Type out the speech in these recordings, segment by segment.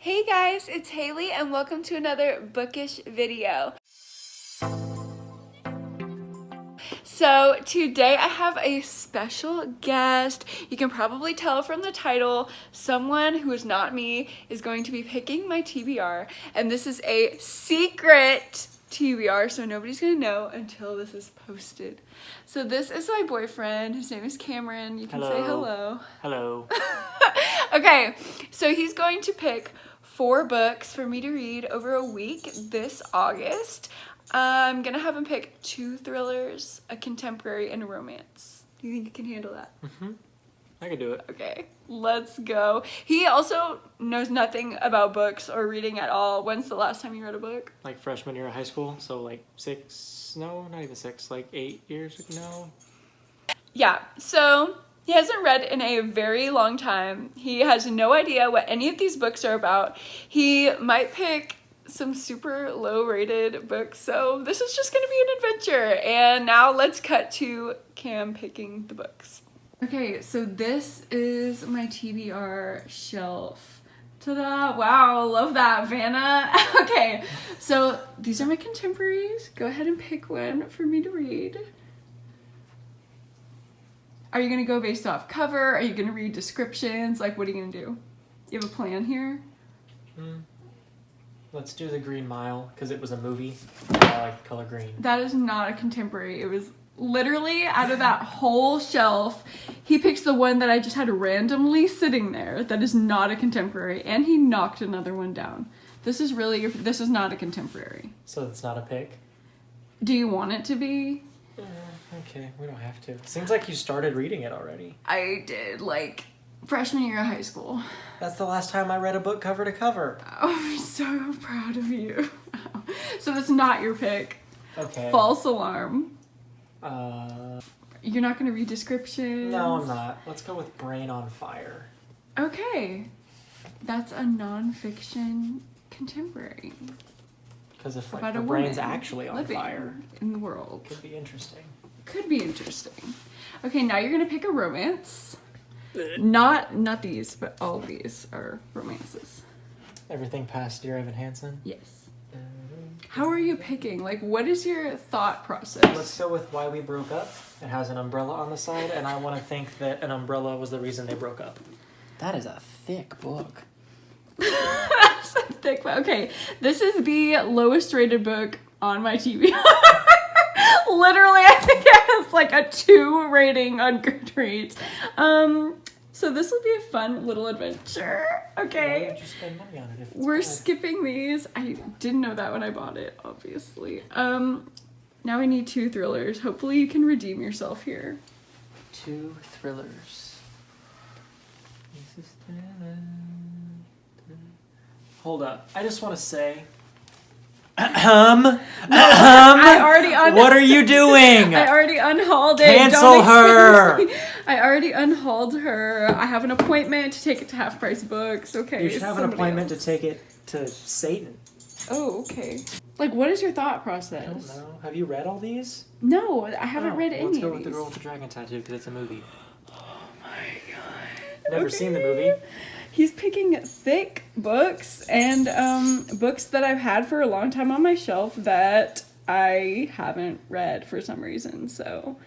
Hey guys, it's Haley and welcome to another bookish video. So today I have a special guest. You can probably tell from the title, someone who is not me is going to be picking my TBR, and this is a secret TBR, so nobody's gonna know until this is posted. So this is my boyfriend. His name is Cameron. You can say hello. Hello. Okay, so he's going to pick 4 books for me to read over a week this August. I'm gonna have him pick 2 thrillers, a contemporary, and a romance. Do you think you can handle that? I can do it. Okay, let's go. He also knows nothing about books or reading at all. When's the last time you read a book? Like freshman year of high school, so like 6, no, not even 6, like 8 years ago. Yeah, so he hasn't read in a very long time. He has no idea what any of these books are about. He might pick some super low rated books, so this is just gonna be an adventure. And now let's cut to Cam picking the books. Okay, so this is my TBR shelf. Ta-da! Wow, love that, Vanna. Okay, so these are my contemporaries. Go ahead and pick one for me to read. Are you gonna go based off cover? Are you gonna read descriptions? Like, what are you gonna do? You have a plan here? Let's do The Green Mile, because it was a movie. I like the color green. That is not a contemporary. It was literally out of that whole shelf. He picks the one that I just had randomly sitting there. That is not a contemporary. And he knocked another one down. This is not a contemporary. So it's not a pick? Do you want it to be? Okay, we don't have to. Seems like you started reading it already. I did, like, freshman year of high school. That's the last time I read a book cover to cover. Oh, I'm so proud of you. So that's not your pick. Okay. False alarm. You're not going to read descriptions? No, I'm not. Let's go with Brain on Fire. Okay. That's a non-fiction contemporary. Because if About the a brain's woman actually on living fire, in the world. could be interesting. Could be interesting. Okay, now you're going to pick a romance. Not these, but all of these are romances. Everything past Dear Evan Hansen? Yes. How are you picking? Like, what is your thought process? Let's go with Why We Broke Up. It has an umbrella on the side, and I want to think that an umbrella was the reason they broke up. That is a thick book. That's a thick book. Okay, this is the lowest rated book on my TV. Literally, I think it has like a 2 rating on Goodreads. So this will be a fun little adventure. Okay. Why would you spend money on it if it's We're bad? skipping these. I didn't know that when I bought it, obviously. Now we need 2 thrillers. Hopefully you can redeem yourself here. 2 thrillers. This is thriller. Hold up. I just want to say. I already What are you doing? I already unhauled it. Cancel her. I already unhauled her. I have an appointment to take it to Half Price Books. Okay. You should have an somebody appointment else. to take it to Satan. Oh, okay. Like, what is your thought process? I don't know. Have you read all these? No, I haven't read any Let's go of with these. The Girl with the Dragon Tattoo because it's a movie. Oh my god. Never seen the movie. He's picking thick books and books that I've had for a long time on my shelf that I haven't read for some reason. So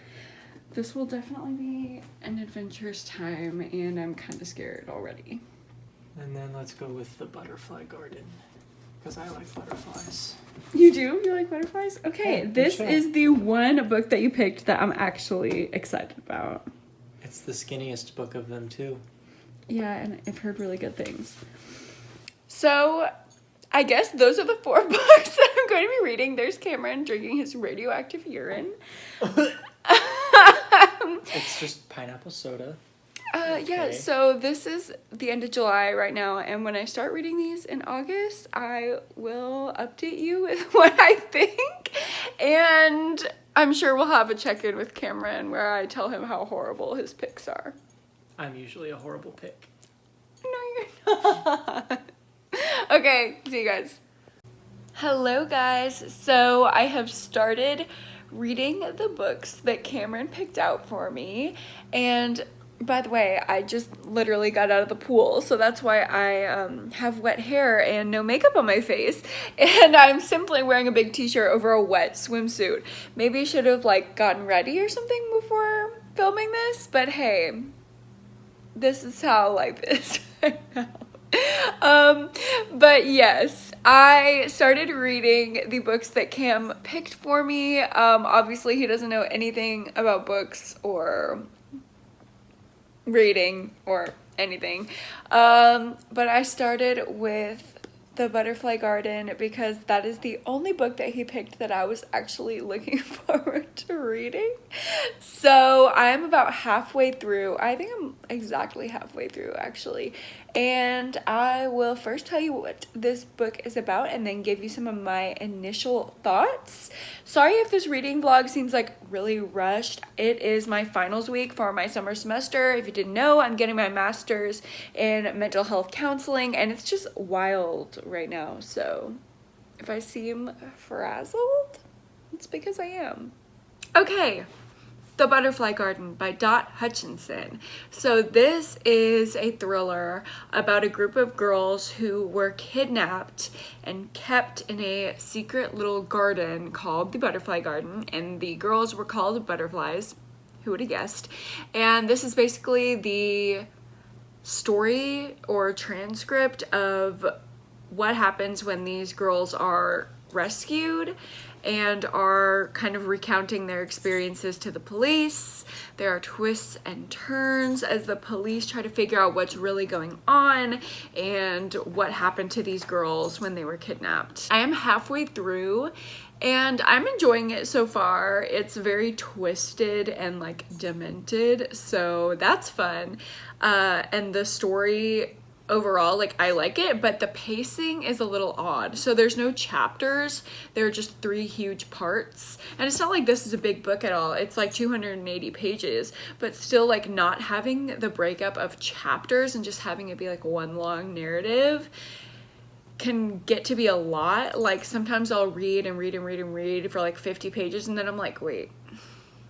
this will definitely be an adventurous time, and I'm kind of scared already. And then let's go with The Butterfly Garden because I like butterflies. You do? You like butterflies? Okay, Yeah, this sure. is the one book that you picked that I'm actually excited about. It's the skinniest book of them too. Yeah, and I've heard really good things. So, I guess those are the 4 books that I'm going to be reading. There's Cameron drinking his radioactive urine. It's just pineapple soda. Yeah, so this is the end of July right now, and when I start reading these in August, I will update you with what I think, and I'm sure we'll have a check-in with Cameron where I tell him how horrible his picks are. I'm usually a horrible pick. No, you're not. Okay, see you guys. Hello, guys. So I have started reading the books that Cameron picked out for me, and By the way, I just literally got out of the pool, so that's why I have wet hair and no makeup on my face, and I'm simply wearing a big t-shirt over a wet swimsuit. Maybe I should have like gotten ready or something before filming this, but hey, this is how life is right now. But yes, I started reading the books that Cam picked for me. Obviously he doesn't know anything about books or reading or anything, but I started with The Butterfly Garden because that is the only book that he picked that I was actually looking forward to reading. So I'm about halfway through. I think I'm exactly halfway through actually, and I will first tell you what this book is about and then give you some of my initial thoughts. Sorry if this reading vlog seems like really rushed. It is my finals week for my summer semester. If you didn't know, I'm getting my master's in mental health counseling, and it's just wild right now. So if I seem frazzled, it's because I am. Okay, The Butterfly Garden by Dot Hutchinson. So this is a thriller about a group of girls who were kidnapped and kept in a secret little garden called the Butterfly Garden, and the girls were called butterflies. Who would have guessed? And this is basically the story or transcript of what happens when these girls are rescued and are kind of recounting their experiences to the police. There are twists and turns as the police try to figure out what's really going on and what happened to these girls when they were kidnapped. I am halfway through and I'm enjoying it so far. It's very twisted and like demented, so that's fun. And the story overall, like, I like it, but the pacing is a little odd. So there's no chapters, there are just 3 huge parts, and it's not like this is a big book at all. It's like 280 pages, but still, like, not having the breakup of chapters and just having it be like one long narrative can get to be a lot. Like, sometimes I'll read and read and read and read for like 50 pages and then I'm like, wait,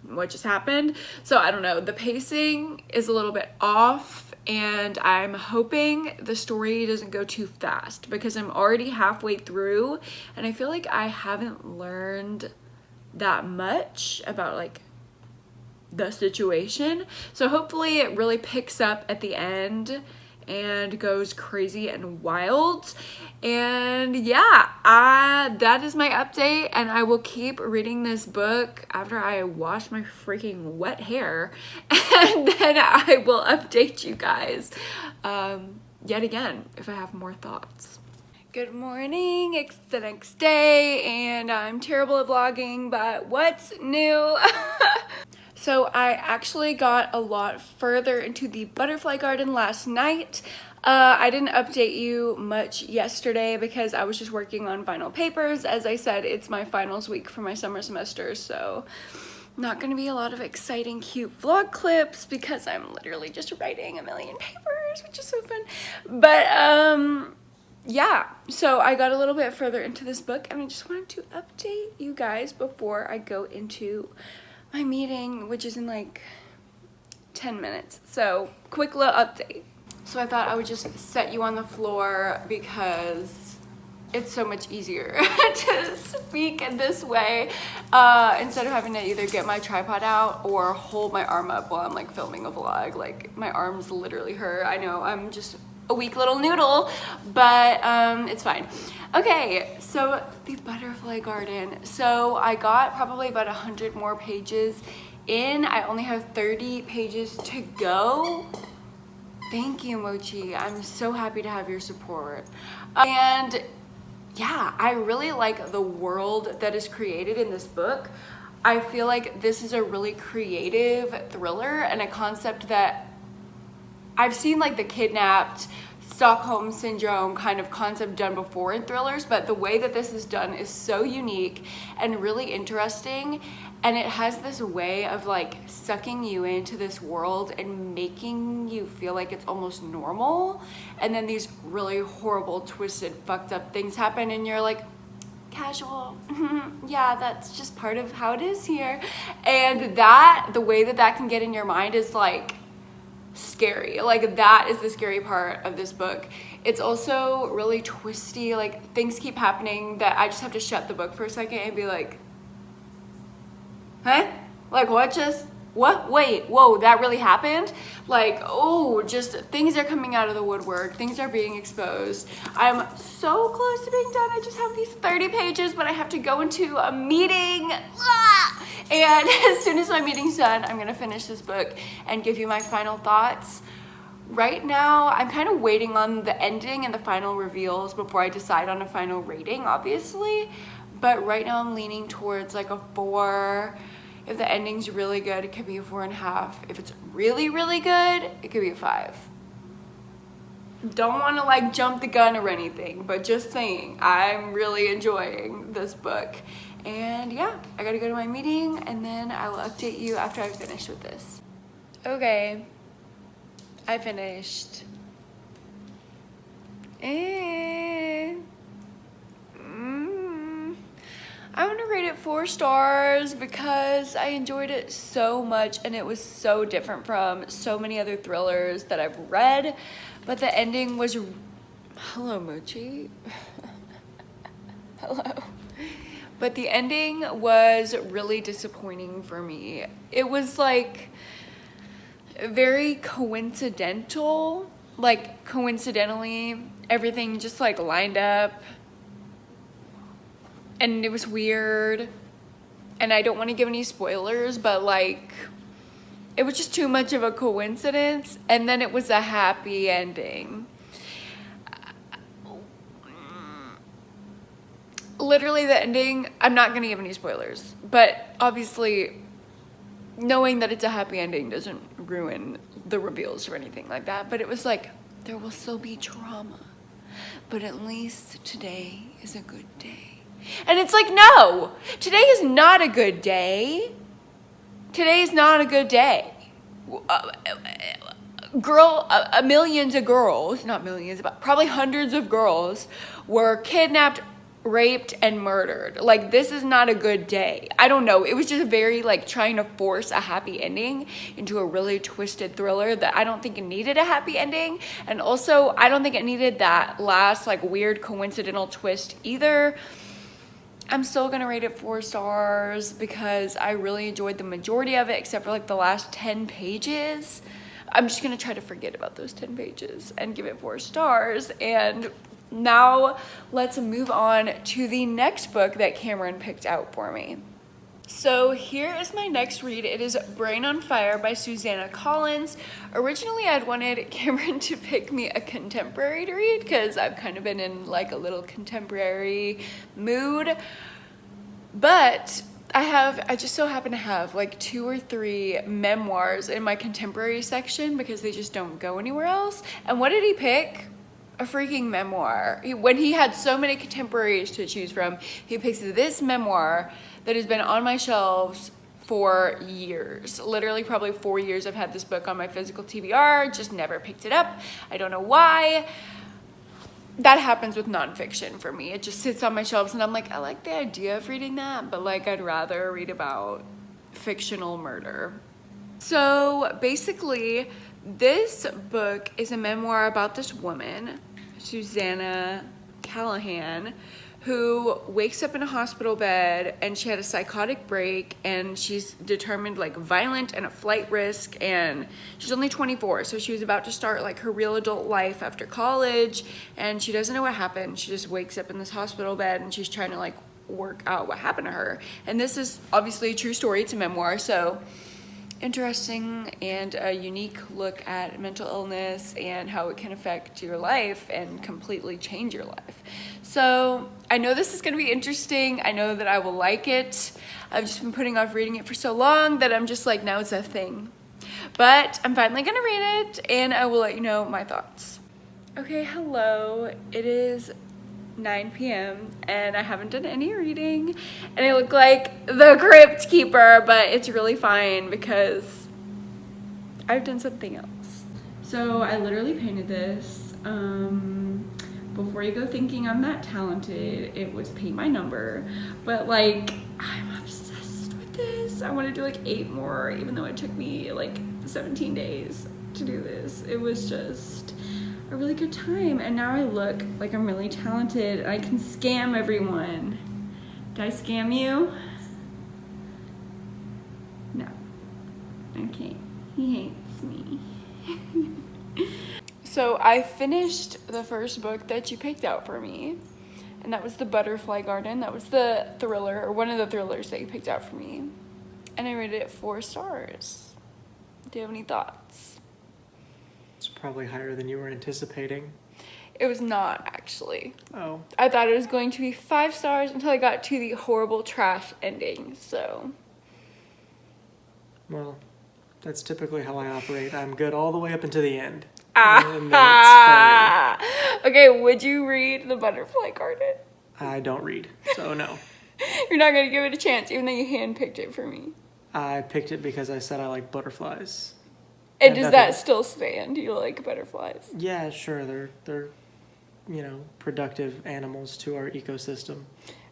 what just happened? So I don't know, the pacing is a little bit off, and I'm hoping the story doesn't go too fast because I'm already halfway through and I feel like I haven't learned that much about like the situation. So hopefully it really picks up at the end and goes crazy and wild. And yeah, that is my update, and I will keep reading this book after I wash my freaking wet hair, and then I will update you guys yet again if I have more thoughts. Good morning, it's the next day and I'm terrible at vlogging, but what's new? So I actually got a lot further into the Butterfly Garden last night. I didn't update you much yesterday because I was just working on final papers. As I said, it's my finals week for my summer semester, so not gonna be a lot of exciting, cute vlog clips because I'm literally just writing a million papers, which is so fun. But yeah, so I got a little bit further into this book and I just wanted to update you guys before I go into my meeting, which is in like 10 minutes. So quick little update. So I thought I would just set you on the floor because it's so much easier to speak in this way instead of having to either get my tripod out or hold my arm up while I'm like filming a vlog. Like, my arms literally hurt. I know I'm just a weak little noodle, but it's fine. Okay, so the Butterfly Garden. So I got probably about 100 more pages in. I only have 30 pages to go. Thank you, Mochi. I'm so happy to have your support. And yeah, I really like the world that is created in this book. I feel like this is a really creative thriller and a concept that I've seen, like the kidnapped, Stockholm syndrome kind of concept done before in thrillers, but the way that this is done is so unique and really interesting, and it has this way of like sucking you into this world and making you feel like it's almost normal, and then these really horrible, twisted, fucked up things happen and you're like, casual, yeah, that's just part of how it is here. And that, the way that that can get in your mind is like scary. Like, that is the scary part of this book. It's also really twisty. Like, things keep happening that I just have to shut the book for a second and be like, huh? Like, what? Wait, whoa, that really happened? Like, oh, just things are coming out of the woodwork. Things are being exposed. I'm so close to being done. I just have these 30 pages, but I have to go into a meeting. And as soon as my meeting's done, I'm gonna finish this book and give you my final thoughts. Right now, I'm kind of waiting on the ending and the final reveals before I decide on a final rating, obviously. But right now I'm leaning towards like a 4. If the ending's really good, it could be a 4.5. If it's really, really good, it could be a 5. Don't want to like jump the gun or anything, but just saying, I'm really enjoying this book. And yeah, I gotta go to my meeting and then I will update you after I've finished with this. Okay, I finished. I want to rate it 4 stars because I enjoyed it so much and it was so different from so many other thrillers that I've read. But the ending was... Hello, Mochi. Hello. But the ending was really disappointing for me. It was like very coincidental. Like, coincidentally, everything just like lined up. And it was weird, and I don't want to give any spoilers, but like, it was just too much of a coincidence, and then it was a happy ending. Literally the ending, I'm not going to give any spoilers, but obviously knowing that it's a happy ending doesn't ruin the reveals or anything like that, but it was like, there will still be trauma, but at least today is a good day. And it's like, no, today is not a good day. Today is not a good day. Millions of girls, not millions, but probably hundreds of girls were kidnapped, raped, and murdered. Like, this is not a good day. I don't know. It was just very like trying to force a happy ending into a really twisted thriller that I don't think it needed a happy ending. And also, I don't think it needed that last like weird coincidental twist either. I'm still gonna rate it 4 stars because I really enjoyed the majority of it except for like the last 10 pages. I'm just gonna try to forget about those 10 pages and give it 4 stars. And now let's move on to the next book that Cameron picked out for me. So here is my next read. It is Brain on Fire by Susanna Collins. Originally, I'd wanted Cameron to pick me a contemporary to read because I've kind of been in like a little contemporary mood. But I just so happen to have like 2 or 3 memoirs in my contemporary section because they just don't go anywhere else. And what did he pick? A freaking memoir. When he had so many contemporaries to choose from, he picks this memoir that has been on my shelves for years. Literally probably 4 years I've had this book on my physical TBR, just never picked it up. I don't know why. That happens with nonfiction for me. It just sits on my shelves and I'm like, I like the idea of reading that, but like I'd rather read about fictional murder. So basically, this book is a memoir about this woman, Susanna Callahan, who wakes up in a hospital bed and she had a psychotic break and she's determined like violent and a flight risk, and she's only 24, so she was about to start like her real adult life after college and she doesn't know what happened. She just wakes up in this hospital bed and she's trying to like work out what happened to her. And this is obviously a true story, it's a memoir, so interesting and a unique look at mental illness and how it can affect your life and completely change your life. So I know this is going to be interesting. I know that I will like it. I've just been putting off reading it for so long that I'm just like, now it's a thing. But I'm finally going to read it and I will let you know my thoughts. Okay, hello. It is 9 p.m. and I haven't done any reading and I look like the crypt keeper, but it's really fine because I've done something else. So I literally painted this. Before you go thinking I'm that talented, it was paint my number, but like I'm obsessed with this. I want to do like 8 more even though it took me like 17 days. to do this. It was just a really good time, and now I look like I'm really talented. I can scam everyone. Did I scam you? No. Okay. He hates me. So I finished the first book that you picked out for me, and that was The Butterfly Garden. That was the thriller, or one of the thrillers that you picked out for me. And I rated it 4 stars. Do you have any thoughts? It's probably higher than you were anticipating. It was not, actually. Oh. I thought it was going to be 5 stars until I got to the horrible trash ending, so. Well, that's typically how I operate. I'm good all the way up until the end. Okay, And then it's would you read The Butterfly Garden? I don't read, so no. You're not going to give it a chance, even though you handpicked it for me. I picked it because I said I like butterflies. And does that still stand? You like butterflies? Yeah, sure. They're productive animals to our ecosystem.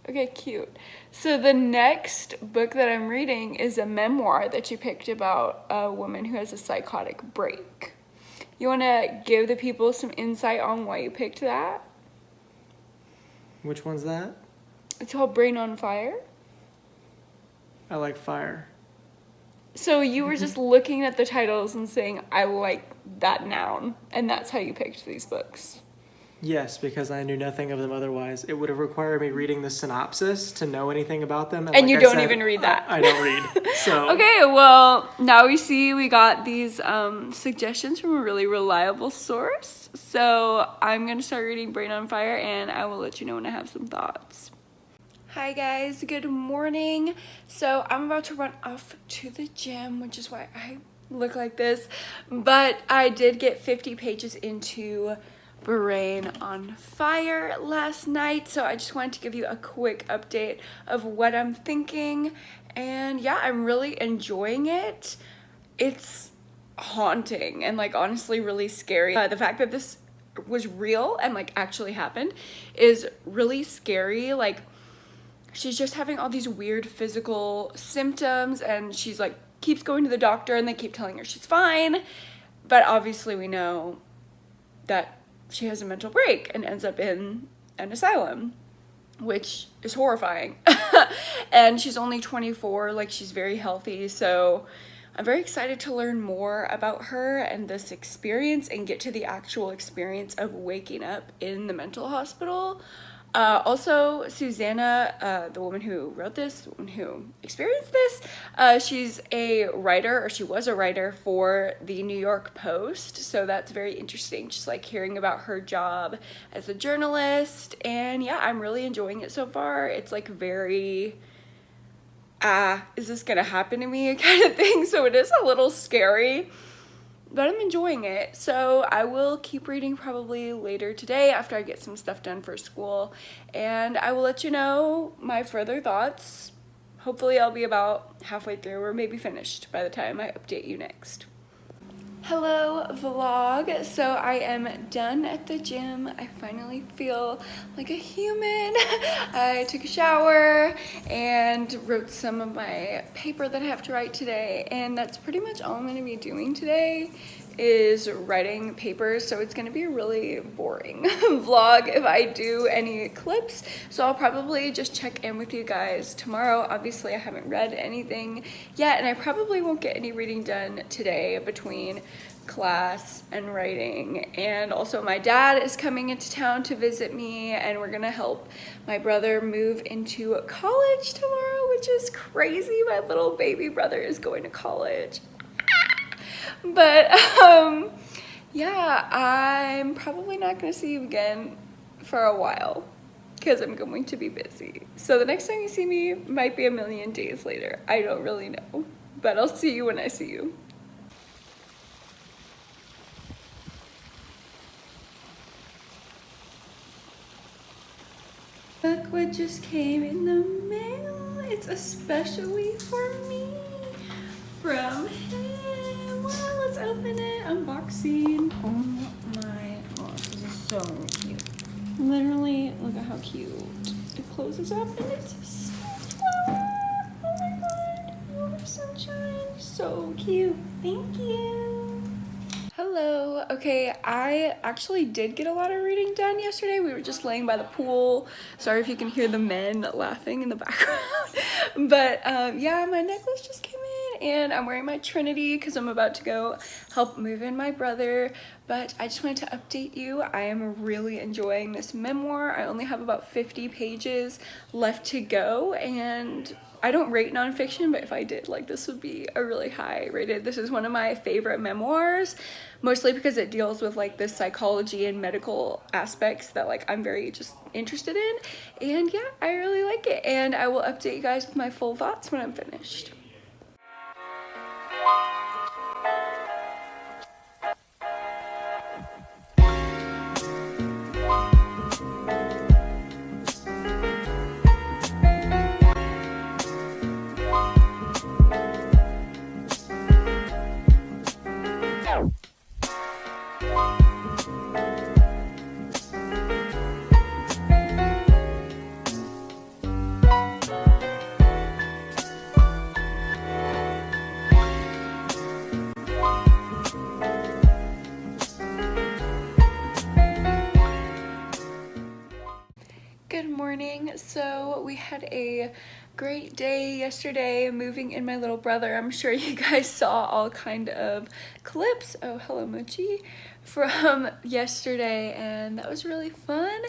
Okay, cute. So the next book that I'm reading is a memoir that you picked about a woman who has a psychotic break. You want to give the people some insight on why you picked that? Which one's that? It's called Brain on Fire. I like fire. So you were just looking at the titles and saying, I like that noun, and that's how you picked these books. Yes, because I knew nothing of them otherwise. It would have required me reading the synopsis to know anything about them. And you don't even read that. I don't read. So Okay, well, now we see we got these suggestions from a really reliable source. So I'm going to start reading Brain on Fire, and I will let you know when I have some thoughts. Hi guys, good morning. So I'm about to run off to the gym, which is why I look like this. But I did get 50 pages into Brain on Fire last night, so I just wanted to give you a quick update of what I'm thinking. And yeah, I'm really enjoying it. It's haunting and like honestly really scary. The fact that this was real and like actually happened is really scary. Like, she's just having all these weird physical symptoms, and she's like keeps going to the doctor and they keep telling her she's fine, but obviously we know that she has a mental break and ends up in an asylum, which is horrifying. And she's only 24, like she's very healthy, so I'm very excited to learn more about her and this experience and get to the actual experience of waking up in the mental hospital. Also, Susanna, the woman who wrote this, the woman who experienced this, she's a writer, or she was a writer for the New York Post, so that's very interesting, just like hearing about her job as a journalist. And yeah, I'm really enjoying it so far. It's like very, is this gonna happen to me kind of thing, so it is a little scary. But I'm enjoying it, so I will keep reading probably later today after I get some stuff done for school, and I will let you know my further thoughts. Hopefully I'll be about halfway through or maybe finished by the time I update you next. Hello vlog. So I am done at the gym. I finally feel like a human. I took a shower and wrote some of my paper that I have to write today, and that's pretty much all I'm going to be doing today is writing papers, so it's going to be a really boring vlog if I do any clips, so I'll probably just check in with you guys tomorrow. Obviously I haven't read anything yet, and I probably won't get any reading done today between class and writing. And also my dad is coming into town to visit me, and we're gonna help my brother move into college tomorrow, which is crazy. My little baby brother is going to college. But yeah, I'm probably not gonna see you again for a while because I'm going to be busy. So the next time you see me might be a million days later. I don't really know, but I'll see you when I see you. Look what just came in the mail. It's especially for me from him. Well, let's open it. Unboxing. Oh my gosh, this is so cute. Literally, look at how cute. It closes up and it's a sunflower. Oh my god, your sunshine. So cute. Thank you. Hello. Okay, I actually did get a lot of reading done yesterday. We were just laying by the pool. Sorry if you can hear the men laughing in the background. But yeah, my necklace just came in and I'm wearing my Trinity because I'm about to go help move in my brother. But I just wanted to update you. I am really enjoying this memoir. I only have about 50 pages left to go, and I don't rate nonfiction, but if I did, like, this would be a really high rated. This is one of my favorite memoirs, mostly because it deals with like the psychology and medical aspects that like I'm very just interested in. And yeah, I really like it, and I will update you guys with my full thoughts when I'm finished. Good morning. So we had a great day yesterday moving in my little brother. I'm sure you guys saw all kind of clips, oh hello Mochi, from yesterday, and that was really fun.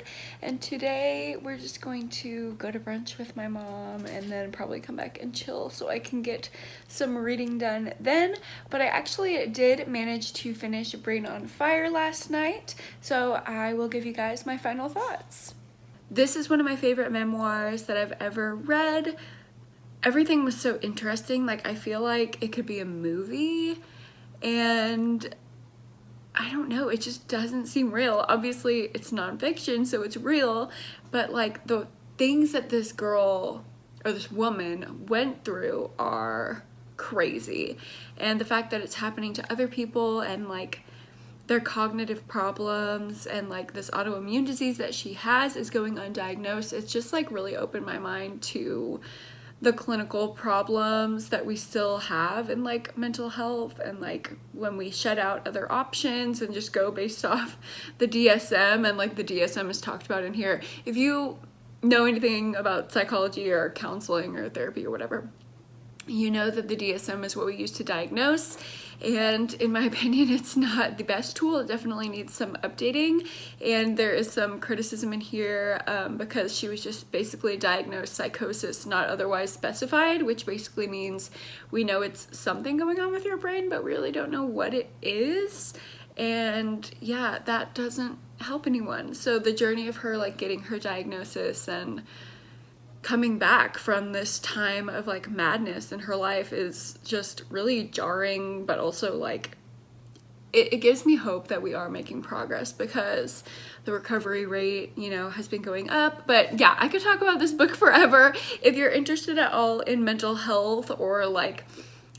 And today we're just going to go to brunch with my mom and then probably come back and chill so I can get some reading done then. But I actually did manage to finish Brain on Fire last night, so I will give you guys my final thoughts. This is one of my favorite memoirs that I've ever read. Everything was so interesting. Like, I feel like it could be a movie, and I don't know, it just doesn't seem real. Obviously, it's nonfiction, so it's real, but like the things that this girl or this woman went through are crazy. And the fact that it's happening to other people, and like their cognitive problems, and like this autoimmune disease that she has is going undiagnosed. It's just like really opened my mind to the clinical problems that we still have in like mental health, and like when we shut out other options and just go based off the DSM, and like the DSM is talked about in here. If you know anything about psychology or counseling or therapy or whatever, you know that the DSM is what we use to diagnose, and in my opinion it's not the best tool. It definitely needs some updating, and there is some criticism in here because she was just basically diagnosed psychosis not otherwise specified, which basically means we know it's something going on with your brain but really don't know what it is. And yeah, that doesn't help anyone. So the journey of her like getting her diagnosis and coming back from this time of like madness in her life is just really jarring, but also like it gives me hope that we are making progress, because the recovery rate, you know, has been going up. But yeah, I could talk about this book forever. If you're interested at all in mental health, or like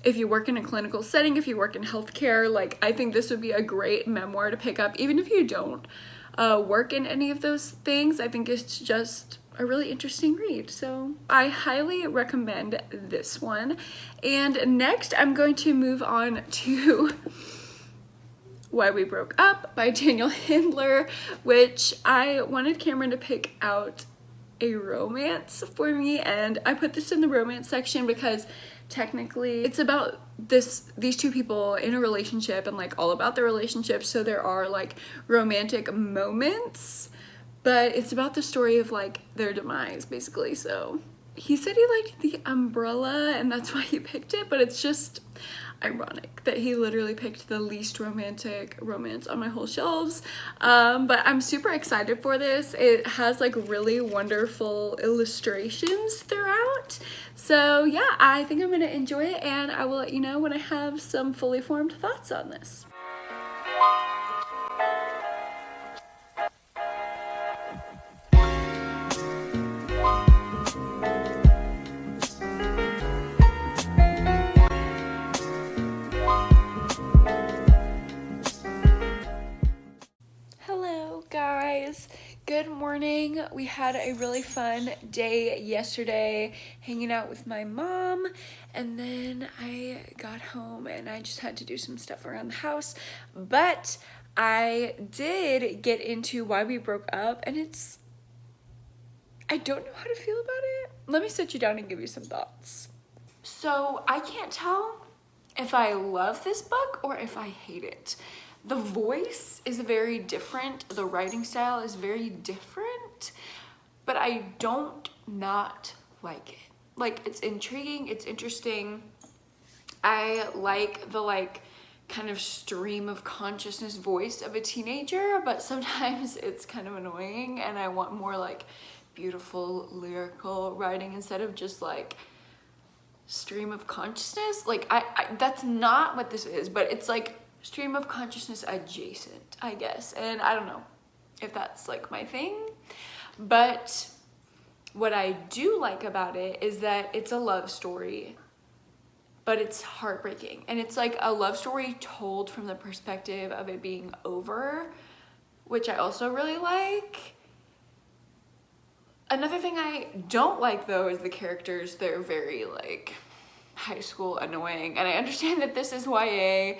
if you work in a clinical setting, if you work in healthcare, like I think this would be a great memoir to pick up. Even if you don't work in any of those things, I think it's just a really interesting read. So I highly recommend this one. And next I'm going to move on to Why We Broke Up by Daniel Handler, which I wanted Cameron to pick out a romance for me, and I put this in the romance section because technically it's about these two people in a relationship and like all about their relationship, so there are like romantic moments, but it's about the story of like their demise basically. So he said he liked The Umbrella and that's why he picked it, but it's just ironic that he literally picked the least romantic romance on my whole shelves. But I'm super excited for this. It has like really wonderful illustrations throughout. So yeah, I think I'm gonna enjoy it, and I will let you know when I have some fully formed thoughts on this. Hello guys, good morning. we had a really fun day yesterday hanging out with my mom, and then I got home and I just had to do some stuff around the house, but I did get into why we broke up, and I don't know how to feel about it. Let me sit you down and give you some thoughts. So I can't tell if I love this book or if I hate it. The voice is very different. The writing style is very different, but I don't not like it. Like, it's intriguing, it's interesting. I like the kind of stream of consciousness voice of a teenager, but sometimes it's kind of annoying and I want more like beautiful lyrical writing instead of just like stream of consciousness. Like I that's not what this is, but it's like stream of consciousness adjacent, I guess. And I don't know if that's like my thing, but what I do like about it is that it's a love story, but it's heartbreaking. And it's like a love story told from the perspective of it being over, which I also really like. Another thing I don't like though is the characters. They're very like high school annoying, and I understand that this is YA,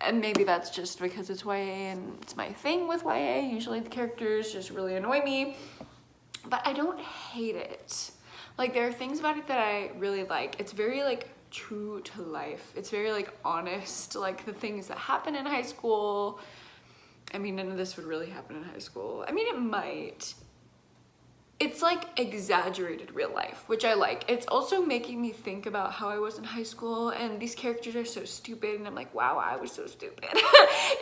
and maybe that's just because it's YA and it's my thing with YA. Usually the characters just really annoy me, but I don't hate it. Like, there are things about it that I really like. It's very like true to life. It's very like honest, like the things that happen in high school. I mean, none of this would really happen in high school. I mean, it might. It's like exaggerated real life, which I like. It's also making me think about how I was in high school, and these characters are so stupid, and I'm like, wow, I was so stupid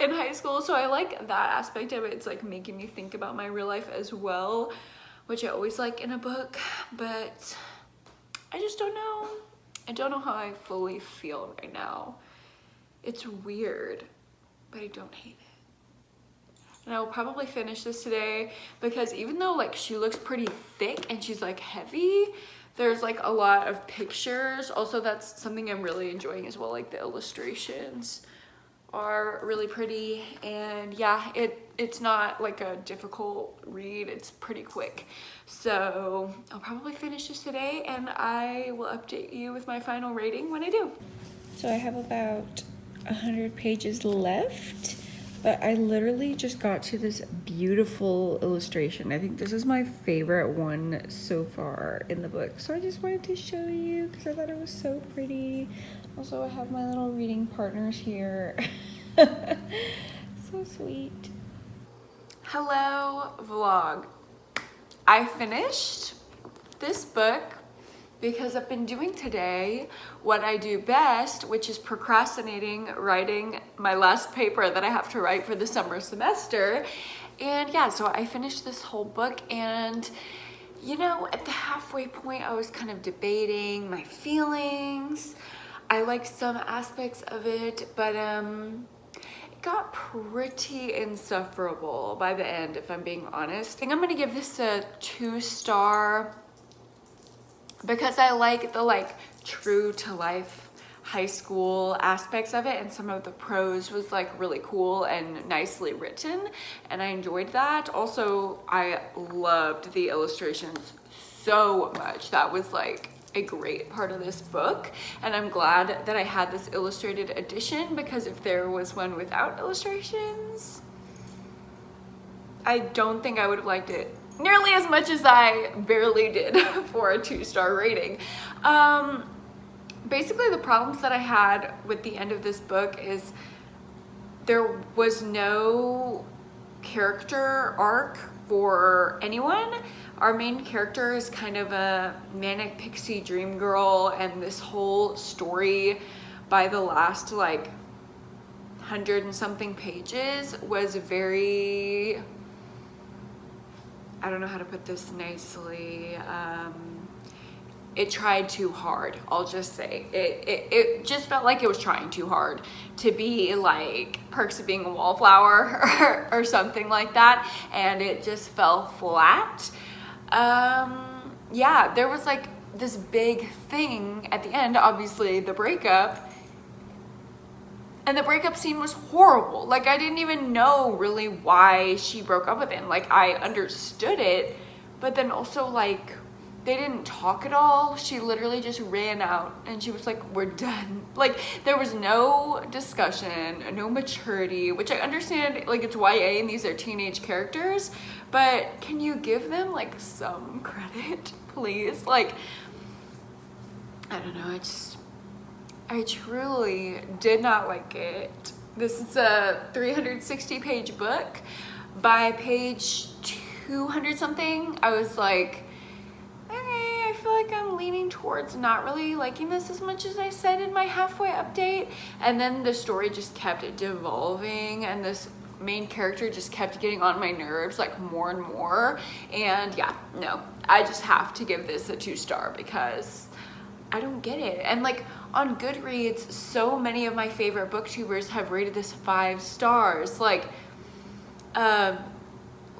in high school. So I like that aspect of it. It's like making me think about my real life as well, which I always like in a book, but I just don't know. I don't know how I fully feel right now. It's weird, but I don't hate it. And I will probably finish this today because even though like she looks pretty thick and she's like heavy, there's like a lot of pictures. Also, that's something I'm really enjoying as well. Like, the illustrations are really pretty, and yeah, it's not like a difficult read. It's pretty quick. So I'll probably finish this today, and I will update you with my final rating when I do. So I have about 100 pages left. But I literally just got to this beautiful illustration. I think this is my favorite one so far in the book. So I just wanted to show you because I thought it was so pretty. Also, I have my little reading partners here. So sweet. Hello, vlog. I finished this book because I've been doing today what I do best, which is procrastinating writing my last paper that I have to write for the summer semester. And yeah, so I finished this whole book, and you know, at the halfway point, I was kind of debating my feelings. I like some aspects of it, but it got pretty insufferable by the end, if I'm being honest. I think I'm gonna give this a 2-star because I like the true to life high school aspects of it, and some of the prose was like really cool and nicely written, and I enjoyed that. Also, I loved the illustrations so much. That was like a great part of this book, and I'm glad that I had this illustrated edition, because if there was one without illustrations, I don't think I would have liked it nearly as much as I barely did for a 2-star rating. Basically, the problems that I had with the end of this book is there was no character arc for anyone. Our main character is kind of a manic pixie dream girl, and this whole story by the last 100 and something pages was very, I don't know how to put this nicely. It tried too hard, I'll just say. It just felt like it was trying too hard to be like Perks of Being a Wallflower or something like that, and it just fell flat. Yeah, there was like this big thing at the end, obviously the breakup, and the breakup scene was horrible. I didn't even know really why she broke up with him. I understood it, but then also like they didn't talk at all. She literally just ran out and she was like, we're done. Like there was no discussion, no maturity, which I understand, like it's YA and these are teenage characters, but can you give them like some credit, please? Like, I don't know, I truly did not like it. This is a 360 page book. By page 200 something, I was like, okay, I feel like I'm leaning towards not really liking this as much as I said in my halfway update. And then the story just kept devolving and this main character just kept getting on my nerves like more and more. And yeah, no, I just have to give this a 2-star because I don't get it. And like on Goodreads, so many of my favorite booktubers have rated this 5 stars. Like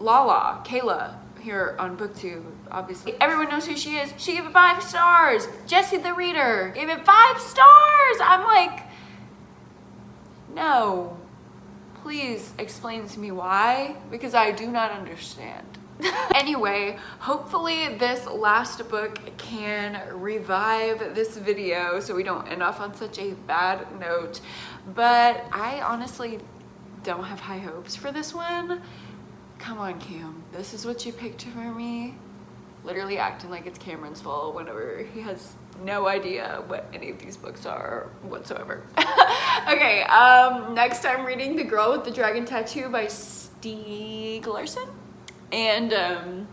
Lala, Kayla, here on BookTube, obviously. Everyone knows who she is. She gave it 5 stars. Jessie the Reader gave it 5 stars. I'm like, no. Please explain to me why, because I do not understand. Anyway, hopefully this last book can revive this video so we don't end off on such a bad note. But I honestly don't have high hopes for this one. Come on, Cam, this is what you picked for me? Literally acting like it's Cameron's fault whenever he has no idea what any of these books are whatsoever. Okay, next I'm reading The Girl with the Dragon Tattoo by Stieg Larsson. And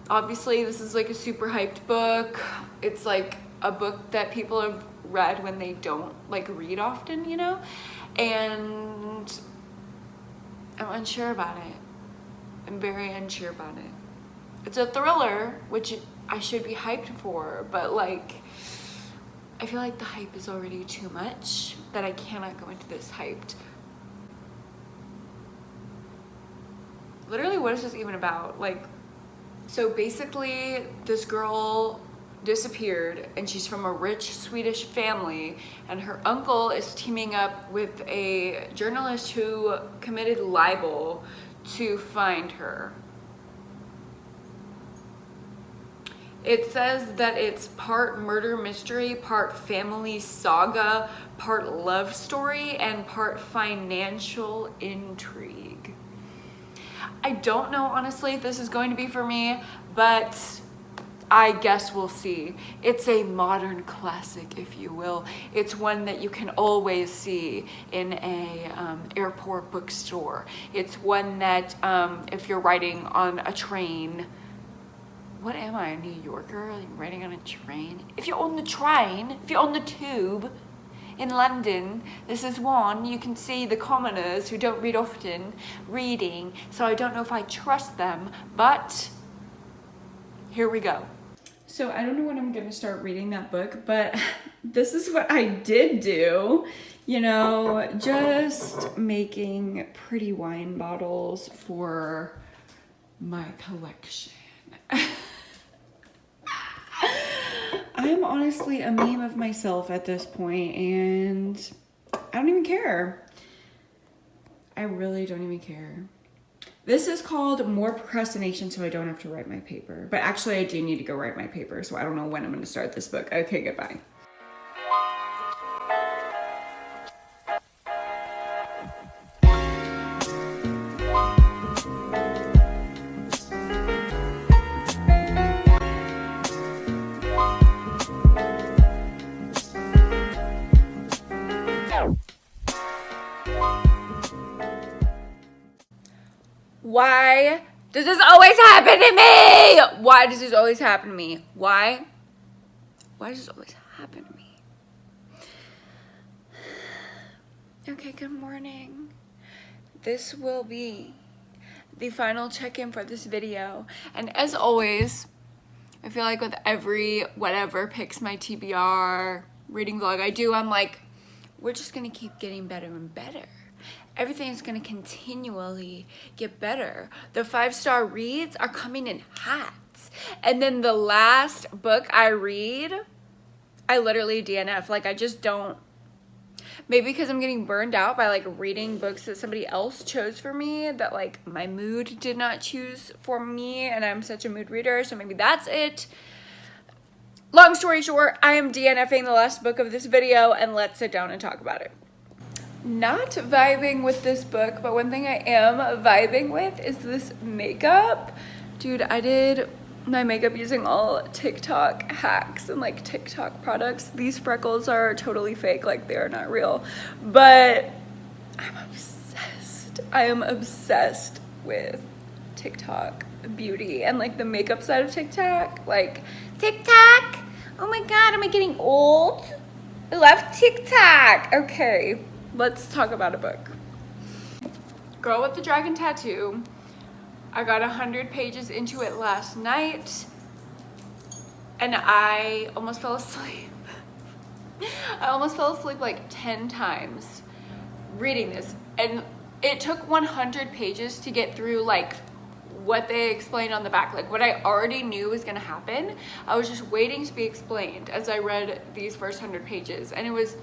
obviously this is like a super hyped book. It's like a book that people have read when they don't like read often, you know? And I'm unsure about it. I'm very unsure about it. It's a thriller, which I should be hyped for, but like, I feel like the hype is already too much, that I cannot go into this hyped. Literally, what is this even about? Like, so basically, this girl disappeared and she's from a rich Swedish family, and her uncle is teaming up with a journalist who committed libel to find her. It says that it's part murder mystery, part family saga, part love story, and part financial intrigue. I don't know, honestly, if this is going to be for me, but I guess we'll see. It's a modern classic, if you will. It's one that you can always see in a airport bookstore. It's one that if you're riding on a train, what am I, a New Yorker? Like riding on a train? If you're on the train, if you're on the tube in London, this is one you can see the commoners who don't read often reading, so I don't know if I trust them, but here we go. So I don't know when I'm gonna start reading that book, but this is what I did do. You know, just making pretty wine bottles for my collection. I'm honestly a meme of myself at this point, and I don't even care. I really don't even care. This is called More Procrastination, so I don't have to write my paper. But actually, I do need to go write my paper, so I don't know when I'm going to start this book. Okay, goodbye. Why does this always happen to me? Why does this always happen to me? Why? Why does this always happen to me? Okay, good morning. This will be the final check-in for this video. And as always, I feel like with every whatever Picks My TBR reading vlog I do, I'm like, we're just gonna keep getting better and better. Everything's gonna continually get better. The 5-star reads are coming in hot. And then the last book I read, I literally DNF. Like, I just don't, maybe because I'm getting burned out by like reading books that somebody else chose for me, that like my mood did not choose for me, and I'm such a mood reader, so maybe that's it. Long story short, I am DNFing the last book of this video, and let's sit down and talk about it. Not vibing with this book, but one thing I am vibing with is this makeup. Dude, I did my makeup using all TikTok hacks and like TikTok products. These freckles are totally fake, like they are not real, but I'm obsessed. I am obsessed with TikTok beauty and like the makeup side of TikTok. Like, TikTok, oh my god, am I getting old? I love TikTok. Okay, let's talk about a book. Girl with the Dragon Tattoo. I got 100 pages into it last night and I almost fell asleep. I almost fell asleep like 10 times reading this, and it took 100 pages to get through like what they explained on the back, like what I already knew was gonna happen. I was just waiting to be explained as I read these first 100 pages, and it was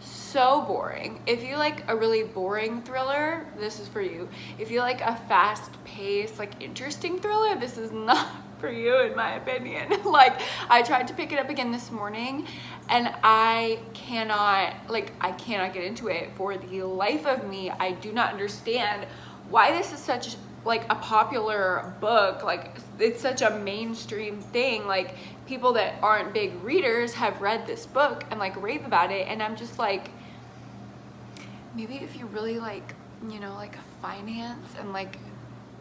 so boring. If you like a really boring thriller, this is for you. If you like a fast-paced, like interesting thriller, this is not for you, in my opinion. Like, I tried to pick it up again this morning and I cannot get into it for the life of me. I do not understand why this is such like a popular book. Like, it's such a mainstream thing. Like, people that aren't big readers have read this book and like rave about it, and I'm just like, maybe if you really like, you know, like finance and like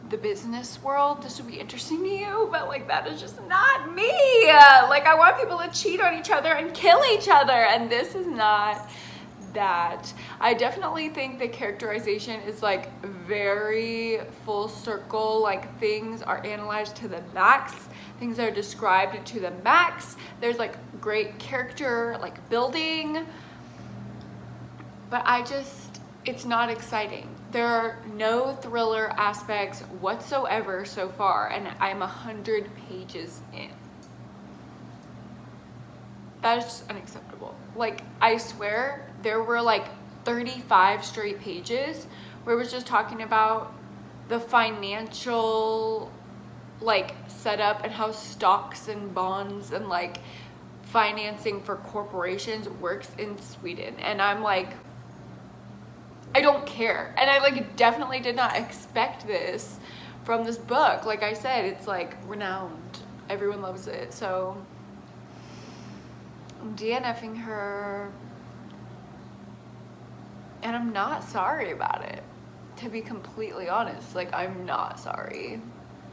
the business world, this would be interesting to you, but like that is just not me. Like, I want people to cheat on each other and kill each other, and this is not that. I definitely think the characterization is like very full circle, like things are analyzed to the max, things are described to the max. There's like great character like building, but it's not exciting. There are no thriller aspects whatsoever so far, and I'm 100 pages in. That is just unacceptable. Like, I swear there were like 35 straight pages where it was just talking about the financial like setup and how stocks and bonds and like financing for corporations works in Sweden, and I'm like, I don't care. And I like definitely did not expect this from this book. Like I said, it's like renowned, everyone loves it, so I'm DNFing her, and I'm not sorry about it, to be completely honest. Like, I'm not sorry.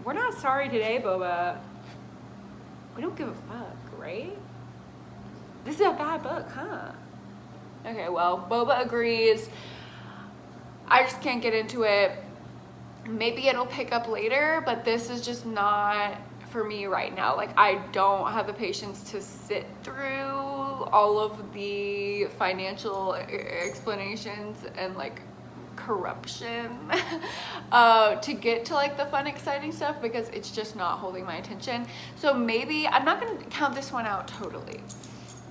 We're not sorry today, Boba. We don't give a fuck, right? This is a bad book, huh? Okay, well, Boba agrees. I just can't get into it. Maybe it'll pick up later, but this is just not for me right now. Like, I don't have the patience to sit through all of the financial explanations and like corruption to get to like the fun, exciting stuff, because it's just not holding my attention. So maybe I'm not gonna count this one out totally.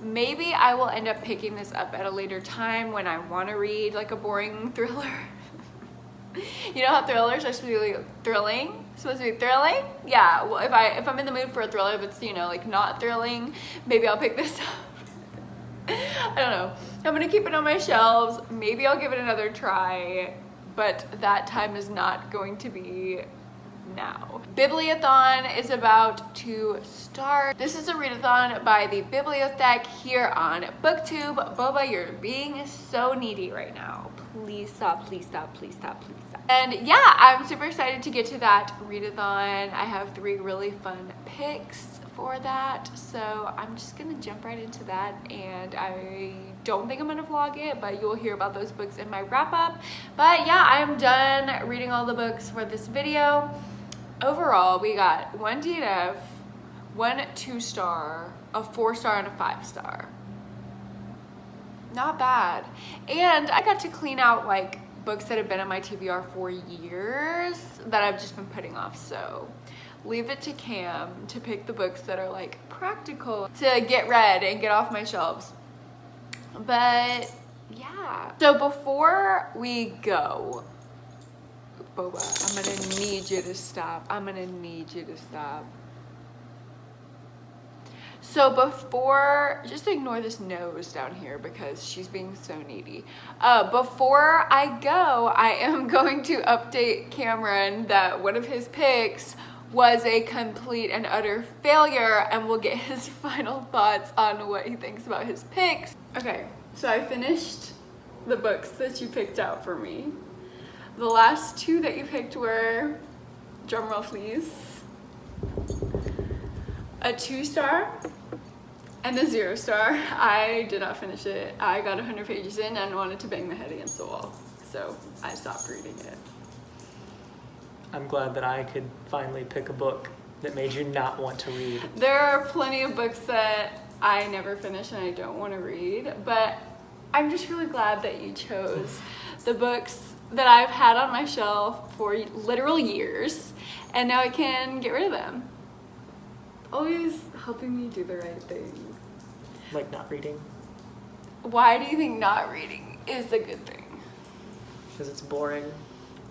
Maybe I will end up picking this up at a later time when I want to read like a boring thriller. You know how thrillers are supposed to be thrilling? Yeah, well, if I'm in the mood for a thriller that's, you know, like not thrilling, maybe I'll pick this up. I don't know. I'm gonna keep it on my shelves. Maybe I'll give it another try, but that time is not going to be now. Bibliothon is about to start. This is a readathon by the Bibliothèque here on BookTube. Boba, you're being so needy right now. Please stop, please stop, please stop, please stop. And yeah, I'm super excited to get to that readathon. I have 3 really fun picks for that, so I'm just gonna jump right into that, and I don't think I'm gonna vlog it, but you'll hear about those books in my wrap-up. But yeah, I'm done reading all the books for this video. Overall, we got 1 DNF, 1 2-star, a 4-star, and a 5-star. Not bad. And I got to clean out like books that have been on my TBR for years that I've just been putting off. So leave it to Cam to pick the books that are like practical to get read and get off my shelves. But yeah. So before we go, Boba, I'm gonna need you to stop. I'm gonna need you to stop. So before, just ignore this nose down here because she's being so needy. Before I go, I am going to update Cameron that one of his picks was a complete and utter failure, and we'll get his final thoughts on what he thinks about his picks. Okay, so I finished the books that you picked out for me. The last two that you picked were, drumroll please, a 2-star and a 0-star. I did not finish it. I got 100 pages in and wanted to bang my head against the wall, so I stopped reading it. I'm glad that I could finally pick a book that made you not want to read. There are plenty of books that I never finish and I don't want to read, but I'm just really glad that you chose the books that I've had on my shelf for literal years, and now I can get rid of them. Always helping me do the right thing. Like not reading? Why do you think not reading is a good thing? Because it's boring.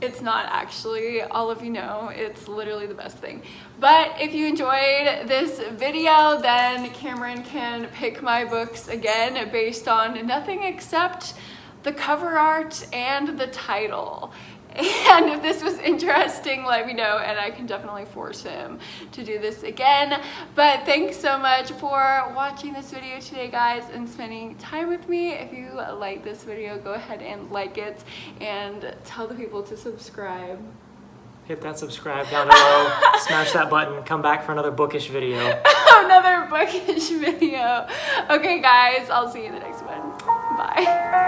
It's not actually, all of you know, it's literally the best thing. But if you enjoyed this video, then Cameron can pick my books again based on nothing except the cover art and the title. And if this was interesting, let me know, and I can definitely force him to do this again. But thanks so much for watching this video today, guys, and spending time with me. If you like this video, go ahead and like it and tell the people to subscribe. Hit that subscribe down below, smash that button, come back for another bookish video. Another bookish video. Okay, guys, I'll see you in the next one. Bye.